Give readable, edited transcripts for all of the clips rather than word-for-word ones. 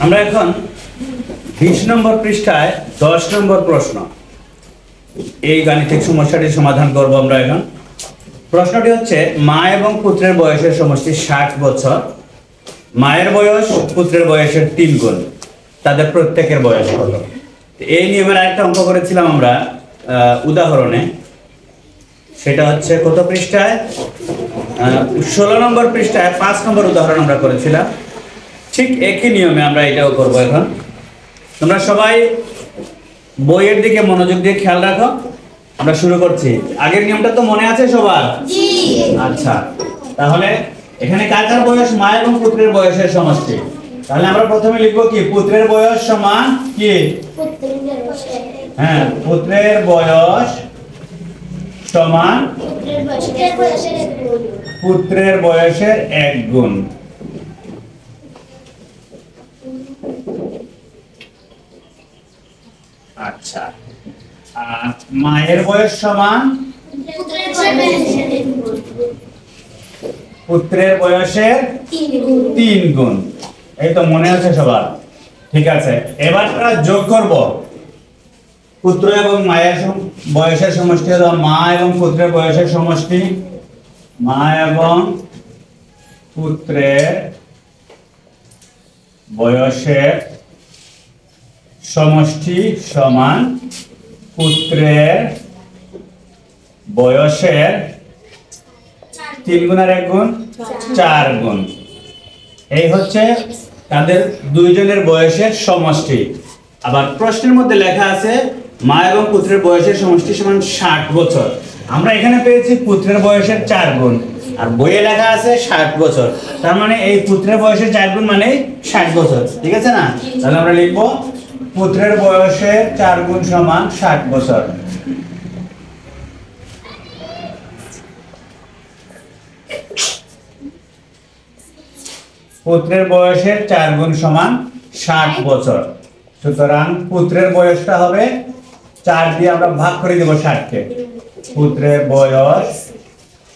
আমরা এখন 20 নম্বর পৃষ্ঠায় 10 নম্বর প্রশ্ন এই গাণিতিক সমস্যাটির সমাধান করব আমরা এখন। প্রশ্নটি হচ্ছে মা এবং পুত্রের বয়সের সমষ্টি 60 বছর। মায়ের বয়স পুত্রের বয়সের 3 গুণ, তাদের প্রত্যেকের বয়স কত? এই নিয়মের আরেকটা অঙ্ক করেছিলাম আমরা উদাহরণে, সেটা হচ্ছে কত পৃষ্ঠায়? 16 নম্বর পৃষ্ঠায় 5 নম্বর উদাহরণ আমরা করেছিলাম। ঠিক একই নিয়মে আমরা এটাও করব এখন। তোমরা সবাই বইয়ের দিকে মনোযোগ দিয়ে খেয়াল রাখো। আমরা শুরু করছি। আগের নিয়মটা তো মনে আছে সবার? জি। আচ্ছা, তাহলে এখানে কার কার বয়স? মা এবং পুত্রের বয়সের সমষ্টি। তাহলে আমরা প্রথমে লিখব কি? পুত্রের বয়স সমান কি? হ্যাঁ, পুত্রের বয়স সমান পুত্রের বয়সের 1 গুণ। আচ্ছা, আর মায়ের বয়স সমান পুত্রের বয়সের 3 গুণ। এই তো মনে আছে সবার? ঠিক আছে, এবার আমরা যোগ করব। পুত্র এবং মায়ের বয়সের সমষ্টি হলো মা এবং পুত্রের বয়সের সমষ্টি। মা এবং পুত্রের বয়সের সমষ্টি সমান পুত্রের বয়সের 3 গুণ আর 1 গুণ 4 গুণ। এই হচ্ছে তাদের দুইজনের বয়সের সমষ্টি। আবার প্রশ্নের মধ্যে লেখা আছে মা এবং পুত্রের বয়সের সমষ্টি সমান 60 বছর। আমরা এখানে পেয়েছি পুত্রের বয়সের 4 গুণ, আর বইয়ে লেখা আছে 60 বছর। তার মানে এই পুত্রের বয়সের 4 গুণ মানে 60 বছর। ঠিক আছে না? তাহলে আমরা লিখব পুত্রের বয়সের 4 গুণ সমান 60 বছর। পুত্রের বয়সের 4 গুণ সমান 60 বছর। সুতরাং পুত্রের বয়সটা হবে 4 দিয়ে আমরা ভাগ করে দেব 60 কে। পুত্রের বয়স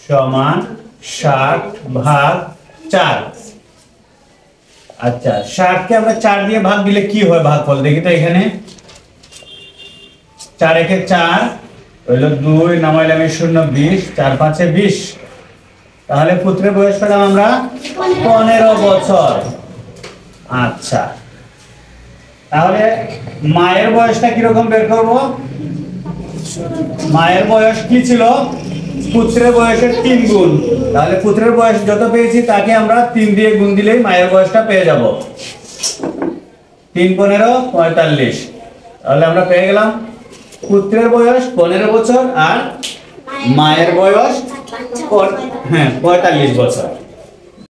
সমান 60 ভাগ 4। আচ্ছা, 60 কে আমরা 4 দিয়ে ভাগ দিলে কি হয় ভাগফল দেখি তো। এখানে 4 একে 4 হইল 2, নামাইলাম 0 20, 4 5 20। তাহলে পুত্রের বয়স পেলাম আমরা 15 বছর। আচ্ছা, তাহলে মায়ের বয়সটা কিরকম বের করব? মায়ের বয়স কি ছিল? পুত্রের বয়সের 3 গুণ। তাহলে পুত্রের বয়স যত পেয়েছি তাকে আমরা 3 দিয়ে গুণ দিলেই মায়ের বয়সটা পেয়ে যাব। 3 15 45। তাহলে আমরা পেয়ে গেলাম পুত্রের বয়স 15 বছর আর মায়ের বয়স 45 বছর।